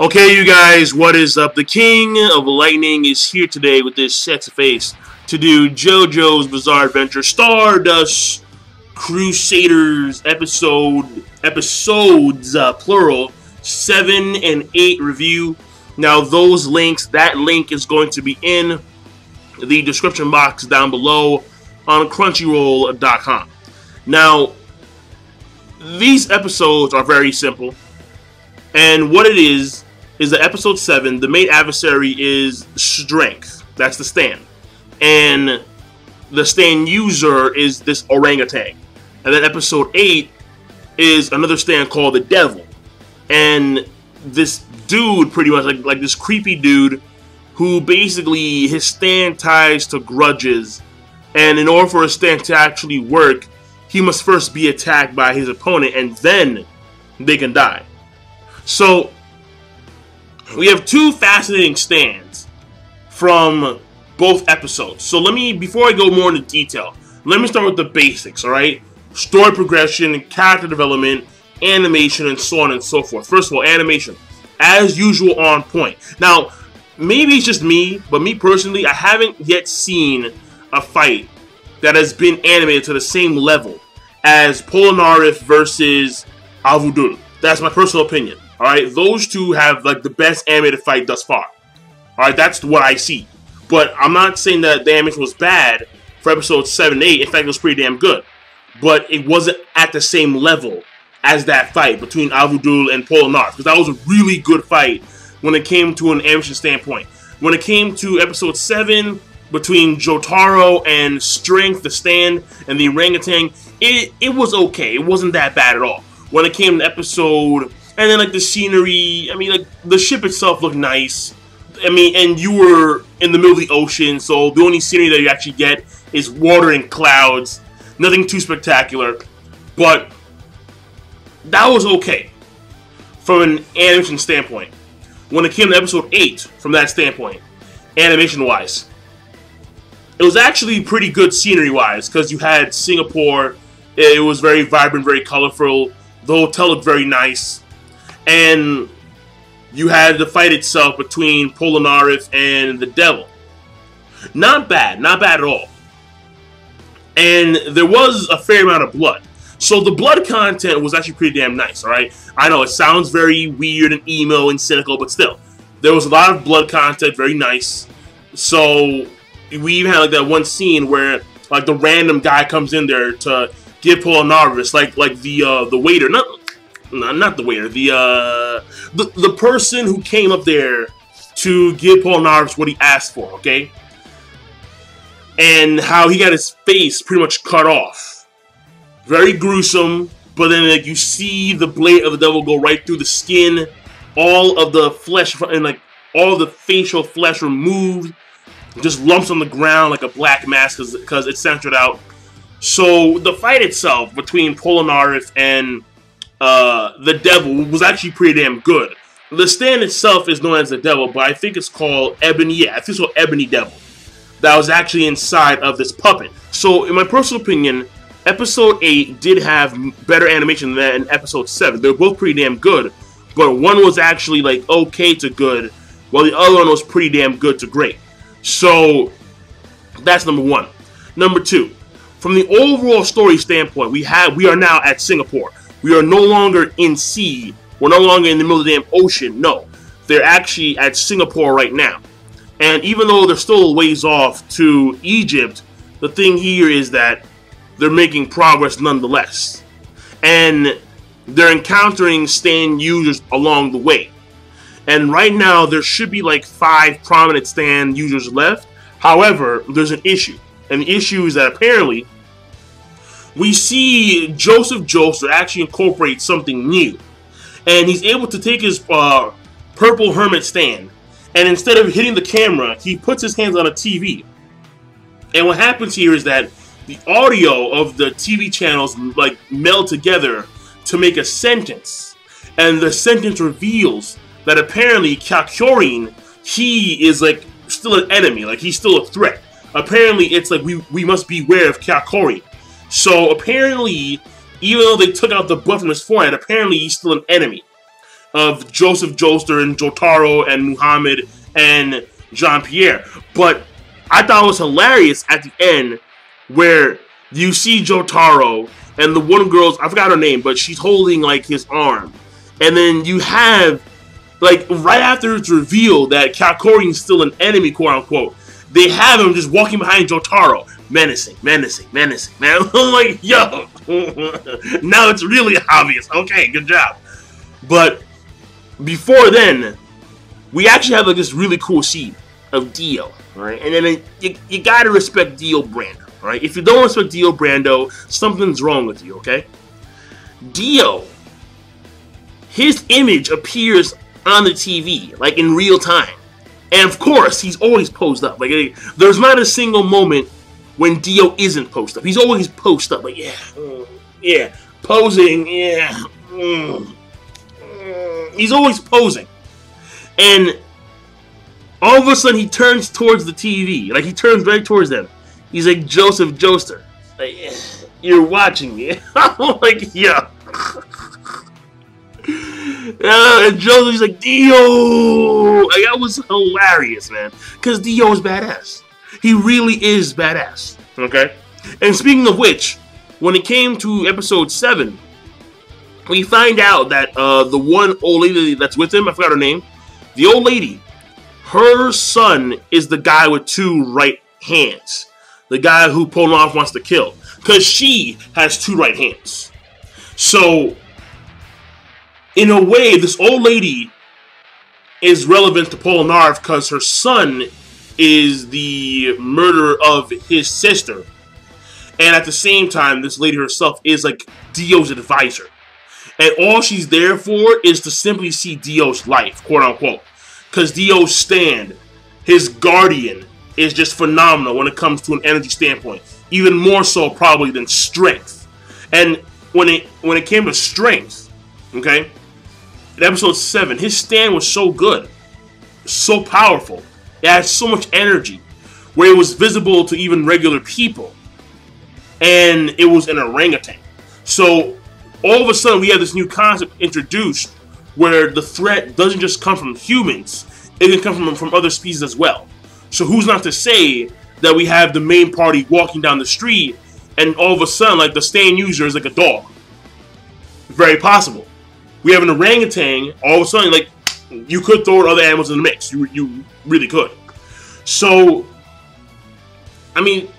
Okay, you guys, what is up? The King of Lightning is here today with this sexy face to do JoJo's Bizarre Adventure Stardust Crusaders episodes, plural, 7 and 8 review. Now, those links, that link is going to be in the description box down below on Crunchyroll.com. Now, these episodes are very simple, and what it is that episode 7, the main adversary is Strength. That's the stand. And the stand user is this orangutan. And then episode 8 is another stand called the Devil. And this dude, pretty much, like this creepy dude, who basically, his stand ties to grudges. And in order for his stand to actually work, he must first be attacked by his opponent, and then they can die. So, we have two fascinating stands from both episodes. So before I go more into detail, let me start with the basics, alright? Story progression, character development, animation, and so on and so forth. First of all, animation. As usual, on point. Now, maybe it's just me, but me personally, I haven't yet seen a fight that has been animated to the same level as Polnareff versus Avudul. That's my personal opinion. Alright, those two have like the best animated fight thus far. Alright, that's what I see. But I'm not saying that the animation was bad for episodes 7 and 8. In fact, it was pretty damn good. But it wasn't at the same level as that fight between Avudul and Polnareff, because that was a really good fight when it came to an animation standpoint. When it came to episode 7, between Jotaro and Strength, the stand, and the orangutan, it was okay. It wasn't that bad at all. When it came to episode... And then, like, the scenery, I mean, like, the ship itself looked nice. I mean, and you were in the middle of the ocean, so the only scenery that you actually get is water and clouds. Nothing too spectacular. But that was okay from an animation standpoint. When it came to episode 8, from that standpoint, animation-wise, it was actually pretty good scenery-wise, because you had Singapore. It was very vibrant, very colorful. The hotel looked very nice. And you had the fight itself between Polnareff and the Devil. Not bad at all. And there was a fair amount of blood. So the blood content was actually pretty damn nice, alright? I know it sounds very weird and emo and cynical, but still. There was a lot of blood content, very nice. So we even had like that one scene where like the random guy comes in there to give Polnareff, like the waiter, not the waiter, the person who came up there to give Polnareff what he asked for, okay? And how he got his face pretty much cut off. Very gruesome, but then like you see the blade of the devil go right through the skin, all of the flesh and like all of the facial flesh removed, just lumps on the ground like a black mask because it's centered out. So the fight itself between Polnareff and the Devil was actually pretty damn good. The stand itself is known as the Devil, but I think it's called Ebony. Yeah, I think it's called Ebony Devil. That was actually inside of this puppet. So, in my personal opinion, episode 8 did have better animation than episode 7. They were both pretty damn good, but one was actually like okay to good, while the other one was pretty damn good to great. So, that's number 1. Number 2, from the overall story standpoint, we are now at Singapore. We are no longer in sea. We're no longer in the middle of the damn ocean. No. They're actually at Singapore right now. And even though they're still a ways off to Egypt, the thing here is that they're making progress nonetheless. And they're encountering stand users along the way. And right now, there should be like 5 prominent stand users left. However, there's an issue. And the issue is that apparently we see Joseph actually incorporate something new. And he's able to take his purple hermit stand, and instead of hitting the camera, he puts his hands on a TV. And what happens here is that the audio of the TV channels like meld together to make a sentence. And the sentence reveals that apparently Kakyorin, he is like still an enemy, like he's still a threat. Apparently it's like we must beware of Kakyorin. So apparently, even though they took out the butt from his forehead, apparently he's still an enemy. of Joseph Joestar and Jotaro and Muhammad and Jean-Pierre. But I thought it was hilarious at the end where you see Jotaro and the one girl's, I forgot her name, but she's holding like his arm. And then you have, like, right after it's revealed that Kakorin is still an enemy, quote unquote, they have him just walking behind Jotaro. Menacing, menacing, menacing, man. I'm like, yo, now it's really obvious. Okay, good job. But before then, we actually have like this really cool scene of Dio, right? And then you gotta respect Dio Brando, right? If you don't respect Dio Brando, something's wrong with you, okay? Dio, his image appears on the TV, like in real time. And of course, he's always posed up. Like, there's not a single moment when Dio isn't posed up. He's always posed up, like, yeah, yeah, posing, yeah. He's always posing. And all of a sudden, he turns towards the TV. Like, he turns right towards them. He's like, Joseph Joestar, like, you're watching me. I'm like, yeah. And Joseph's like, Dio! Like, that was hilarious, man. Because Dio is badass. He really is badass. Okay? And speaking of which, when it came to episode 7, we find out that the one old lady that's with him, I forgot her name, the old lady, her son is the guy with 2 right hands. The guy who Polnareff wants to kill. Because she has 2 right hands. So, in a way, this old lady is relevant to Polnareff because her son is the murderer of his sister. And at the same time, this lady herself is like Dio's advisor. And all she's there for is to simply see Dio's life, quote unquote. Because Dio's stand, his guardian, is just phenomenal when it comes to an energy standpoint. Even more so probably than strength. And when it came to strength, okay, in episode 7, his stand was so good, so powerful. It had so much energy, where it was visible to even regular people. And it was an orangutan. So, all of a sudden, we have this new concept introduced, where the threat doesn't just come from humans, it can come from other species as well. So who's not to say that we have the main party walking down the street, and all of a sudden, like, the stand user is like a dog? Very possible. We have an orangutan, all of a sudden, like, you could throw other animals in the mix. You really could. So, I mean,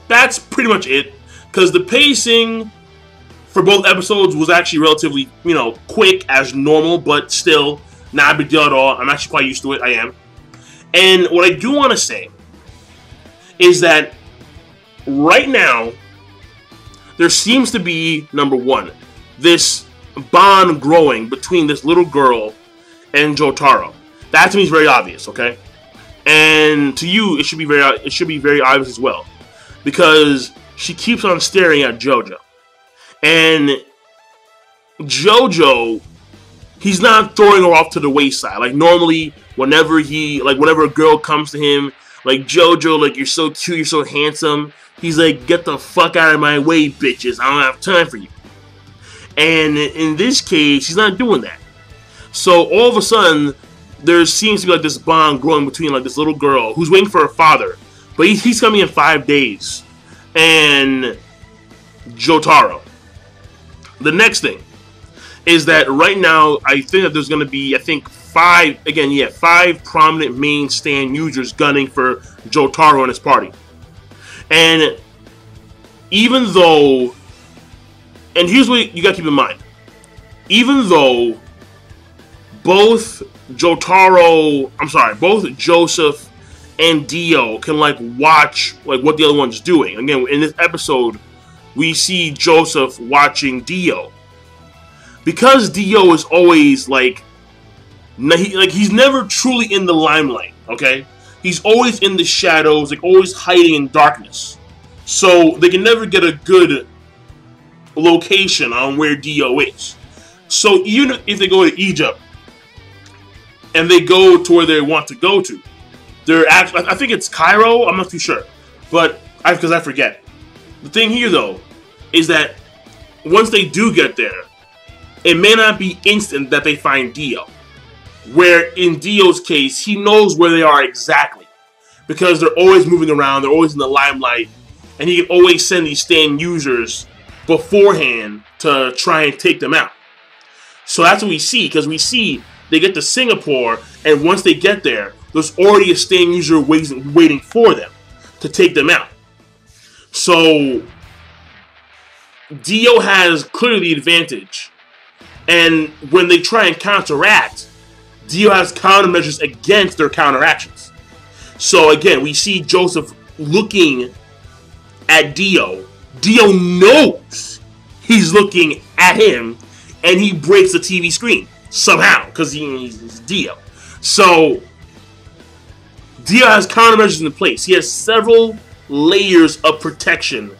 that's pretty much it. Because the pacing for both episodes was actually relatively, you know, quick as normal, but still not a big deal at all. I'm actually quite used to it. I am. And what I do want to say is that right now, there seems to be, number one, this bond growing between this little girl and Jotaro. That to me is very obvious, okay? And to you, it should be very obvious as well, because she keeps on staring at JoJo, and JoJo, he's not throwing her off to the wayside. Like, normally, whenever a girl comes to him, like, JoJo, like, you're so cute, you're so handsome, he's like, get the fuck out of my way, bitches. I don't have time for you. And in this case, he's not doing that. So all of a sudden, there seems to be like this bond growing between like this little girl who's waiting for her father, but he's coming in 5 days, and Jotaro. The next thing is that right now, I think that there's going to be, I think, 5 prominent main stand users gunning for Jotaro and his party. And even though, and here's what you got to keep in mind, even though both Joseph and Dio can like watch like what the other one's doing. Again, in this episode, we see Joseph watching Dio. Because Dio is always like he's never truly in the limelight, okay? He's always in the shadows, like always hiding in darkness. So they can never get a good location on where Dio is. So even if they go to Egypt and they go to where they want to go to, they're actually, I think it's Cairo, I'm not too sure, but because I forget. The thing here though is that once they do get there, it may not be instant that they find Dio. Where in Dio's case, he knows where they are exactly. Because they're always moving around, they're always in the limelight, and he can always send these stand users beforehand to try and take them out. So that's what we see, because we see they get to Singapore, and once they get there, there's already a stand user waiting for them to take them out. So Dio has clearly the advantage, and when they try and counteract, Dio has countermeasures against their counteractions. So again, we see Joseph looking at Dio. Dio knows he's looking at him, and he breaks the TV screen somehow because he's Dio. So Dio has countermeasures in place. He has several layers of protection,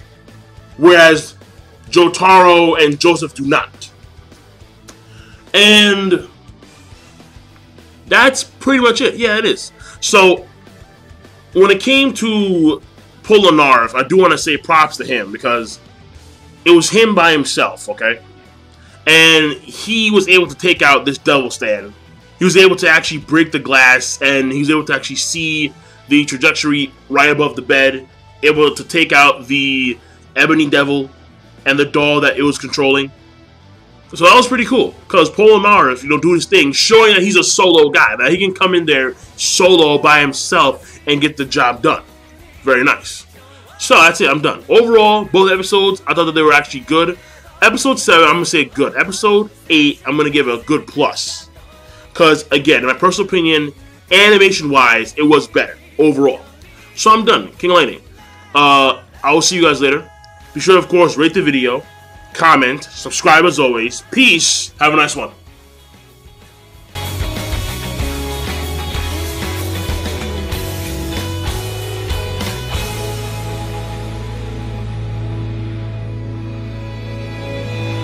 whereas Jotaro and Joseph do not. And that's pretty much it. Yeah, it is. So when it came to Polnareff, I do want to say props to him because it was him by himself, okay? And he was able to take out this devil stand. He was able to actually break the glass, and he was able to actually see the trajectory right above the bed, able to take out the ebony devil and the doll that it was controlling. So that was pretty cool, because Polnareff, doing his thing, showing that he's a solo guy, that he can come in there solo by himself and get the job done. Very nice. So that's it, I'm done. Overall, both episodes, I thought that they were actually good. Episode 7, I'm going to say good. Episode 8, I'm going to give it a good plus. Because, again, in my personal opinion, animation-wise, it was better overall. So I'm done. King Lightning. I will see you guys later. Be sure to, of course, rate the video, comment, subscribe as always. Peace. Have a nice one.